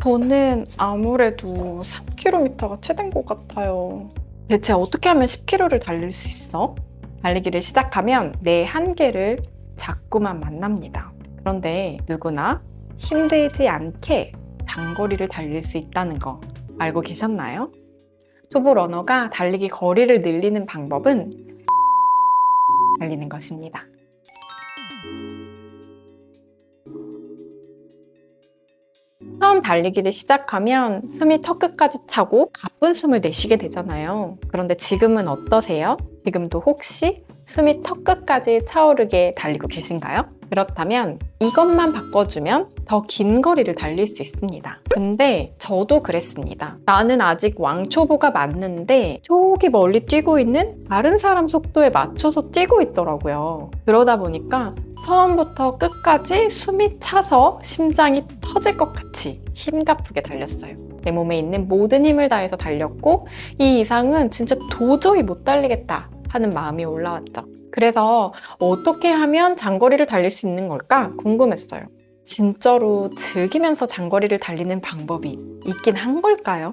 저는 아무래도 3km가 최대인 것 같아요. 대체 어떻게 하면 10km를 달릴 수 있어? 달리기를 시작하면 내 한계를 자꾸만 만납니다. 그런데 누구나 힘들지 않게 장거리를 달릴 수 있다는 거 알고 계셨나요? 초보 러너가 달리기 거리를 늘리는 방법은 달리는 것입니다. 처음 달리기를 시작하면 숨이 턱끝까지 차고 가쁜 숨을 내쉬게 되잖아요. 그런데 지금은 어떠세요? 지금도 혹시 숨이 턱끝까지 차오르게 달리고 계신가요? 그렇다면 이것만 바꿔주면 더 긴 거리를 달릴 수 있습니다. 근데 저도 그랬습니다. 나는 아직 왕초보가 맞는데 저기 멀리 뛰고 있는 다른 사람 속도에 맞춰서 뛰고 있더라고요. 그러다 보니까 처음부터 끝까지 숨이 차서 심장이 터질 것 같이 힘가쁘게 달렸어요. 내 몸에 있는 모든 힘을 다해서 달렸고 이 이상은 진짜 도저히 못 달리겠다 하는 마음이 올라왔죠. 그래서 어떻게 하면 장거리를 달릴 수 있는 걸까 궁금했어요. 진짜로 즐기면서 장거리를 달리는 방법이 있긴 한 걸까요?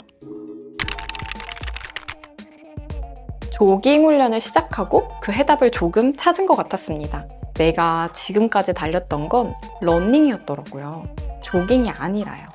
조깅 훈련을 시작하고 그 해답을 조금 찾은 것 같았습니다. 내가 지금까지 달렸던 건 러닝이었더라고요. 조깅이 아니라요.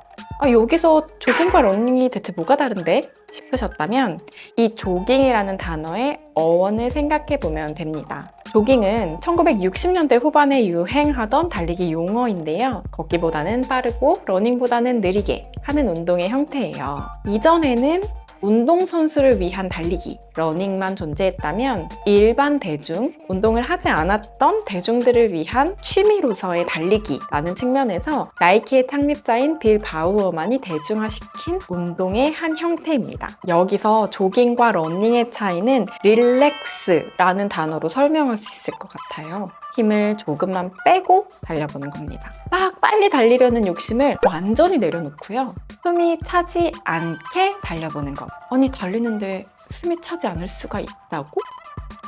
여기서 조깅과 러닝이 대체 뭐가 다른데? 싶으셨다면 이 조깅이라는 단어의 어원을 생각해 보면 됩니다. 조깅은 1960년대 후반에 유행하던 달리기 용어인데요. 걷기보다는 빠르고 러닝보다는 느리게 하는 운동의 형태예요. 이전에는 운동선수를 위한 달리기, 러닝만 존재했다면 일반 대중, 운동을 하지 않았던 대중들을 위한 취미로서의 달리기라는 측면에서 나이키의 창립자인 빌 바우어만이 대중화시킨 운동의 한 형태입니다. 여기서 조깅과 러닝의 차이는 릴렉스라는 단어로 설명할 수 있을 것 같아요. 힘을 조금만 빼고 달려보는 겁니다. 막 빨리 달리려는 욕심을 완전히 내려놓고요. 숨이 차지 않게 달려보는 것. 아니, 달리는데 숨이 차지 않을 수가 있다고?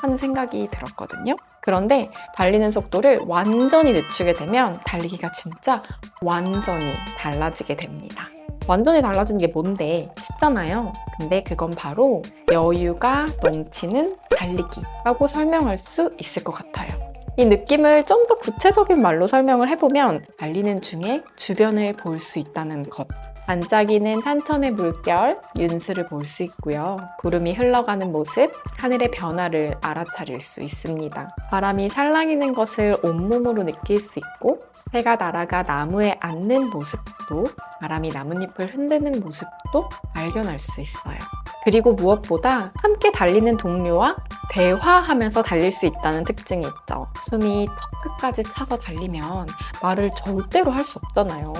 하는 생각이 들었거든요. 그런데 달리는 속도를 완전히 늦추게 되면 달리기가 진짜 완전히 달라지게 됩니다. 완전히 달라지는 게 뭔데? 쉽잖아요. 근데 그건 바로 여유가 넘치는 달리기라고 설명할 수 있을 것 같아요. 이 느낌을 좀 더 구체적인 말로 설명을 해보면 달리는 중에 주변을 볼 수 있다는 것. 반짝이는 탄천의 물결, 윤수를 볼 수 있고요. 구름이 흘러가는 모습, 하늘의 변화를 알아차릴 수 있습니다. 바람이 살랑이는 것을 온몸으로 느낄 수 있고 새가 날아가 나무에 앉는 모습도 바람이 나뭇잎을 흔드는 모습도 발견할 수 있어요. 그리고 무엇보다 함께 달리는 동료와 대화하면서 달릴 수 있다는 특징이 있죠. 숨이 턱끝까지 차서 달리면 말을 절대로 할 수 없잖아요.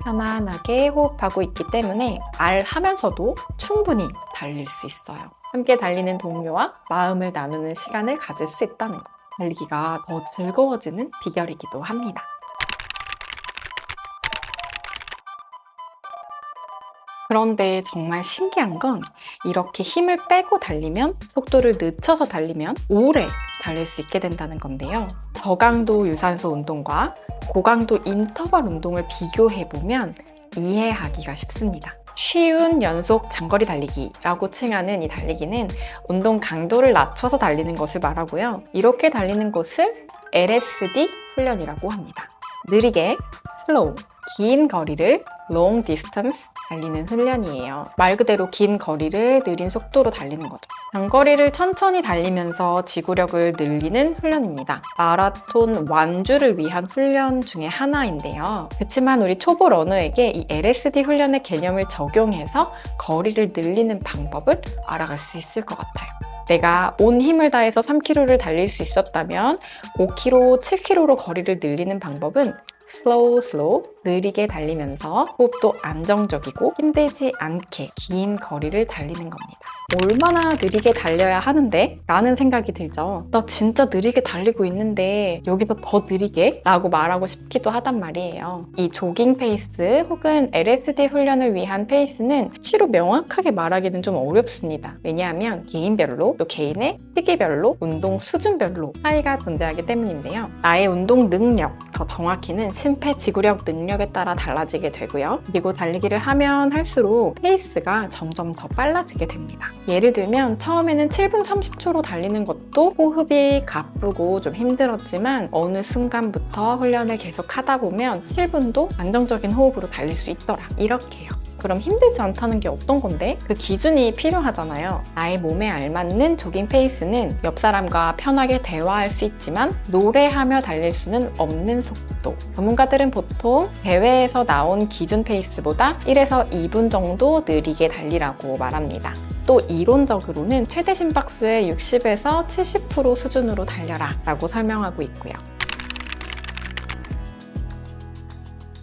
편안하게 호흡하고 있기 때문에 말하면서도 충분히 달릴 수 있어요. 함께 달리는 동료와 마음을 나누는 시간을 가질 수 있다는 것. 달리기가 더 즐거워지는 비결이기도 합니다. 그런데 정말 신기한 건 이렇게 힘을 빼고 달리면 속도를 늦춰서 달리면 오래 달릴 수 있게 된다는 건데요. 저강도 유산소 운동과 고강도 인터벌 운동을 비교해보면 이해하기가 쉽습니다. 쉬운 연속 장거리 달리기라고 칭하는 이 달리기는 운동 강도를 낮춰서 달리는 것을 말하고요. 이렇게 달리는 것을 LSD 훈련이라고 합니다. 느리게, 슬로우, 긴 거리를 long distance 달리는 훈련이에요. 말 그대로 긴 거리를 느린 속도로 달리는 거죠. 장거리를 천천히 달리면서 지구력을 늘리는 훈련입니다. 마라톤 완주를 위한 훈련 중에 하나인데요. 그렇지만 우리 초보 러너에게 이 LSD 훈련의 개념을 적용해서 거리를 늘리는 방법을 알아갈 수 있을 것 같아요. 내가 온 힘을 다해서 3km를 달릴 수 있었다면 5km, 7km로 거리를 늘리는 방법은 slow, 느리게 달리면서 호흡도 안정적이고 힘들지 않게 긴 거리를 달리는 겁니다. 얼마나 느리게 달려야 하는데? 라는 생각이 들죠. 나 진짜 느리게 달리고 있는데 여기서 더 느리게? 라고 말하고 싶기도 하단 말이에요. 이 조깅 페이스 혹은 LSD 훈련을 위한 페이스는 수치로 명확하게 말하기는 좀 어렵습니다. 왜냐하면 개인별로 또 개인의 시기별로 운동 수준별로 차이가 존재하기 때문인데요. 나의 운동 능력, 더 정확히는 심폐지구력 능력 근력에 따라 달라지게 되고요. 그리고 달리기를 하면 할수록 페이스가 점점 더 빨라지게 됩니다. 예를 들면 처음에는 7분 30초로 달리는 것도 호흡이 가쁘고 좀 힘들었지만 어느 순간부터 훈련을 계속 하다 보면 7분도 안정적인 호흡으로 달릴 수 있더라. 이렇게요. 그럼 힘들지 않다는 게 어떤 건데? 그 기준이 필요하잖아요. 나의 몸에 알맞는 조깅 페이스는 옆 사람과 편하게 대화할 수 있지만 노래하며 달릴 수는 없는 속도. 전문가들은 보통 대회에서 나온 기준 페이스보다 1에서 2분 정도 느리게 달리라고 말합니다. 또 이론적으로는 최대 심박수의 60에서 70% 수준으로 달려라 라고 설명하고 있고요.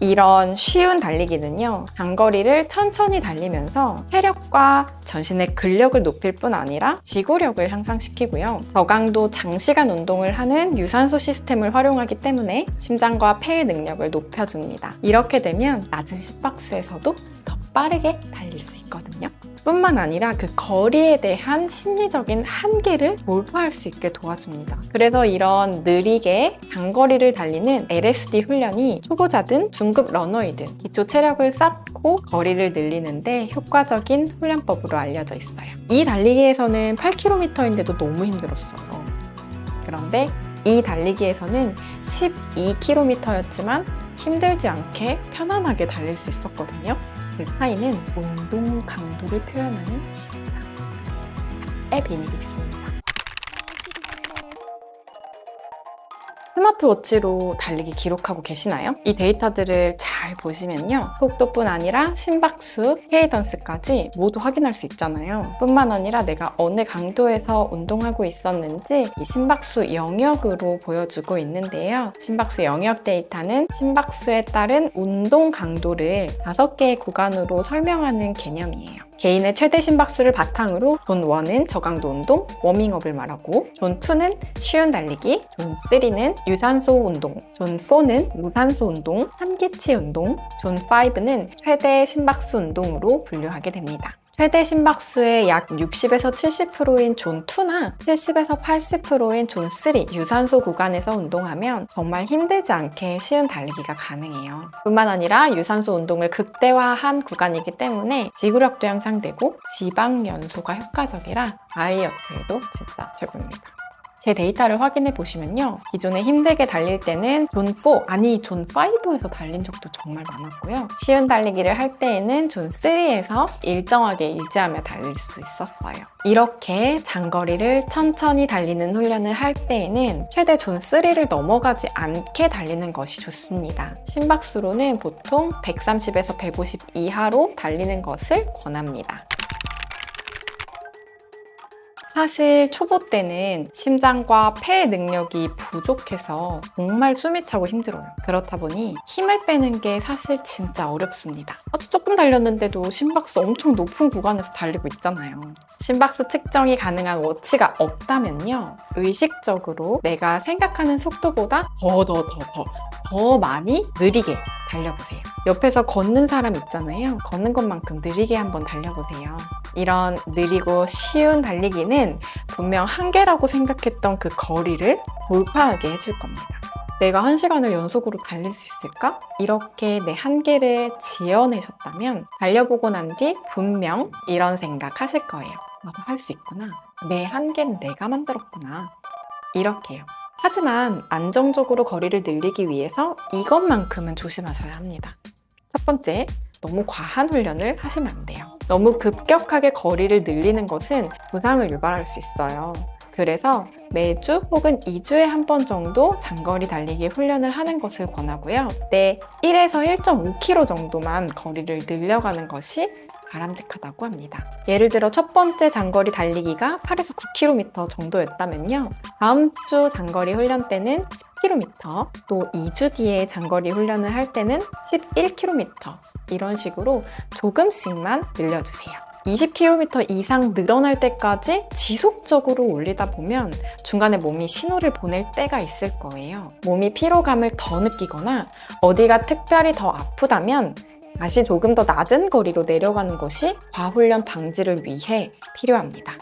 이런 쉬운 달리기는요, 장거리를 천천히 달리면서 체력과 전신의 근력을 높일 뿐 아니라 지구력을 향상시키고요. 저강도 장시간 운동을 하는 유산소 시스템을 활용하기 때문에 심장과 폐의 능력을 높여줍니다. 이렇게 되면 낮은 심박수에서도 더 빠르게 달릴 수 있거든요. 뿐만 아니라 그 거리에 대한 심리적인 한계를 돌파할 수 있게 도와줍니다. 그래서 이런 느리게 장거리를 달리는 LSD 훈련이 초보자든 중급 러너이든 기초 체력을 쌓고 거리를 늘리는데 효과적인 훈련법으로 알려져 있어요. 이 달리기에서는 8km인데도 너무 힘들었어요. 그런데 이 달리기에서는 12km였지만 힘들지 않게 편안하게 달릴 수 있었거든요. 그 차이는 운동 강도를 표현하는 심박수의 비밀이 있습니다. 스마트워치로 달리기 기록하고 계시나요? 이 데이터들을 잘 보시면요. 속도뿐 아니라 심박수, 케이던스까지 모두 확인할 수 있잖아요. 뿐만 아니라 내가 어느 강도에서 운동하고 있었는지 이 심박수 영역으로 보여주고 있는데요. 심박수 영역 데이터는 심박수에 따른 운동 강도를 5개의 구간으로 설명하는 개념이에요. 개인의 최대 심박수를 바탕으로 존 1은 저강도 운동, 워밍업을 말하고 존 2는 쉬운 달리기, 존 3는 유산소 운동, 존 4는 무산소 운동, 한기치 운동, 존 5는 최대 심박수 운동으로 분류하게 됩니다. 최대 심박수의 약 60에서 70%인 존 2나 70에서 80%인 존 3 유산소 구간에서 운동하면 정말 힘들지 않게 쉬운 달리기가 가능해요. 뿐만 아니라 유산소 운동을 극대화한 구간이기 때문에 지구력도 향상되고 지방 연소가 효과적이라 다이어트에도 진짜 최고입니다. 제 데이터를 확인해 보시면요. 기존에 힘들게 달릴 때는 존 4, 아니 존 5에서 달린 적도 정말 많았고요. 쉬운 달리기를 할 때에는 존 3에서 일정하게 유지하며 달릴 수 있었어요. 이렇게 장거리를 천천히 달리는 훈련을 할 때에는 최대 존 3를 넘어가지 않게 달리는 것이 좋습니다. 심박수로는 보통 130에서 150 이하로 달리는 것을 권합니다. 사실 초보 때는 심장과 폐의 능력이 부족해서 정말 숨이 차고 힘들어요. 그렇다 보니 힘을 빼는 게 사실 진짜 어렵습니다. 아주 조금 달렸는데도 심박수 엄청 높은 구간에서 달리고 있잖아요. 심박수 측정이 가능한 워치가 없다면요. 의식적으로 내가 생각하는 속도보다 더 많이 느리게 달려보세요. 옆에서 걷는 사람 있잖아요. 걷는 것만큼 느리게 한번 달려보세요. 이런 느리고 쉬운 달리기는 분명 한계라고 생각했던 그 거리를 돌파하게 해줄 겁니다. 내가 1시간을 연속으로 달릴 수 있을까? 이렇게 내 한계를 지어내셨다면 달려보고 난 뒤 분명 이런 생각 하실 거예요. 나도 할 수 있구나. 내 한계는 내가 만들었구나. 이렇게요. 하지만 안정적으로 거리를 늘리기 위해서 이것만큼은 조심하셔야 합니다. 첫 번째, 너무 과한 훈련을 하시면 안 돼요. 너무 급격하게 거리를 늘리는 것은 부상을 유발할 수 있어요. 그래서 매주 혹은 2주에 한 번 정도 장거리 달리기 훈련을 하는 것을 권하고요. 1에서 1.5km 정도만 거리를 늘려가는 것이 바람직하다고 합니다. 예를 들어 첫 번째 장거리 달리기가 8에서 9km 정도였다면요. 다음 주 장거리 훈련 때는 10km, 또 2주 뒤에 장거리 훈련을 할 때는 11km 이런 식으로 조금씩만 늘려주세요. 20km 이상 늘어날 때까지 지속적으로 올리다 보면 중간에 몸이 신호를 보낼 때가 있을 거예요. 몸이 피로감을 더 느끼거나 어디가 특별히 더 아프다면 다시 조금 더 낮은 거리로 내려가는 것이 과훈련 방지를 위해 필요합니다.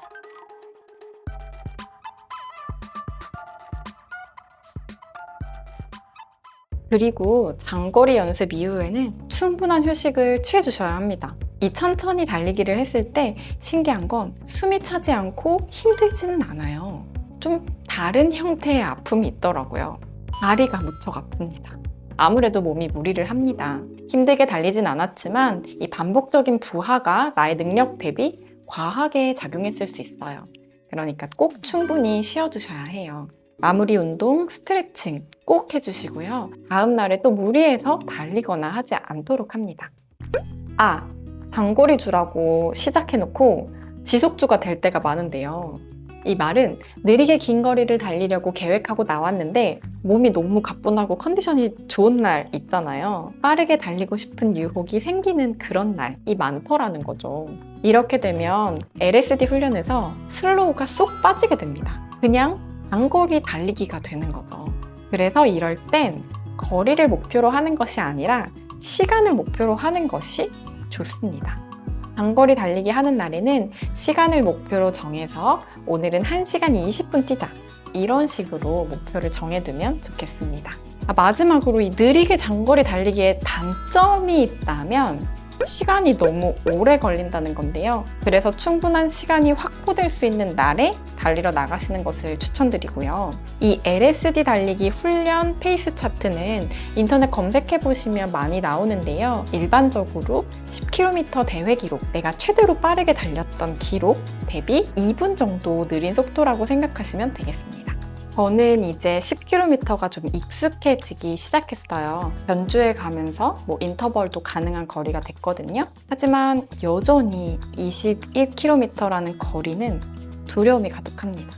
그리고 장거리 연습 이후에는 충분한 휴식을 취해주셔야 합니다. 이 천천히 달리기를 했을 때 신기한 건 숨이 차지 않고 힘들지는 않아요. 좀 다른 형태의 아픔이 있더라고요. 다리가 무척 아픕니다. 아무래도 몸이 무리를 합니다. 힘들게 달리진 않았지만 이 반복적인 부하가 나의 능력 대비 과하게 작용했을 수 있어요. 그러니까 꼭 충분히 쉬어주셔야 해요. 마무리 운동, 스트레칭 꼭 해주시고요. 다음 날에 또 무리해서 달리거나 하지 않도록 합니다. 단거리 주라고 시작해놓고 지속주가 될 때가 많은데요. 이 말은 느리게 긴 거리를 달리려고 계획하고 나왔는데 몸이 너무 가뿐하고 컨디션이 좋은 날 있잖아요. 빠르게 달리고 싶은 유혹이 생기는 그런 날이 많더라는 거죠. 이렇게 되면 LSD 훈련에서 슬로우가 쏙 빠지게 됩니다. 그냥 장거리 달리기가 되는 거죠. 그래서 이럴 땐 거리를 목표로 하는 것이 아니라 시간을 목표로 하는 것이 좋습니다. 장거리 달리기 하는 날에는 시간을 목표로 정해서 오늘은 1시간 20분 뛰자, 이런 식으로 목표를 정해두면 좋겠습니다. 마지막으로 이 느리게 장거리 달리기에 단점이 있다면 시간이 너무 오래 걸린다는 건데요. 그래서 충분한 시간이 확보될 수 있는 날에 달리러 나가시는 것을 추천드리고요. 이 LSD 달리기 훈련 페이스 차트는 인터넷 검색해 보시면 많이 나오는데요. 일반적으로 10km 대회 기록, 내가 최대로 빠르게 달렸던 기록 대비 2분 정도 느린 속도라고 생각하시면 되겠습니다. 저는 이제 10km가 좀 익숙해지기 시작했어요. 연주에 가면서 인터벌도 가능한 거리가 됐거든요. 하지만 여전히 21km라는 거리는 두려움이 가득합니다.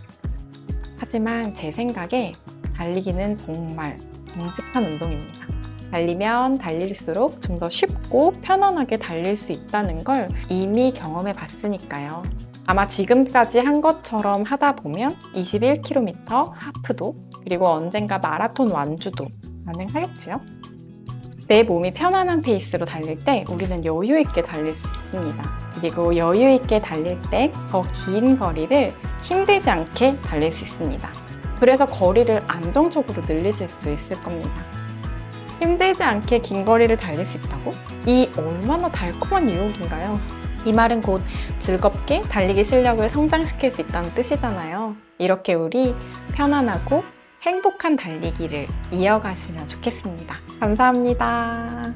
하지만 제 생각에 달리기는 정말 정직한 운동입니다. 달리면 달릴수록 좀 더 쉽고 편안하게 달릴 수 있다는 걸 이미 경험해 봤으니까요. 아마 지금까지 한 것처럼 하다 보면 21km 하프도, 그리고 언젠가 마라톤 완주도 가능하겠지요? 내 몸이 편안한 페이스로 달릴 때 우리는 여유 있게 달릴 수 있습니다. 그리고 여유 있게 달릴 때 더 긴 거리를 힘들지 않게 달릴 수 있습니다. 그래서 거리를 안정적으로 늘리실 수 있을 겁니다. 힘들지 않게 긴 거리를 달릴 수 있다고? 이 얼마나 달콤한 유혹인가요? 이 말은 곧 즐겁게 달리기 실력을 성장시킬 수 있다는 뜻이잖아요. 이렇게 우리 편안하고 행복한 달리기를 이어가시면 좋겠습니다. 감사합니다.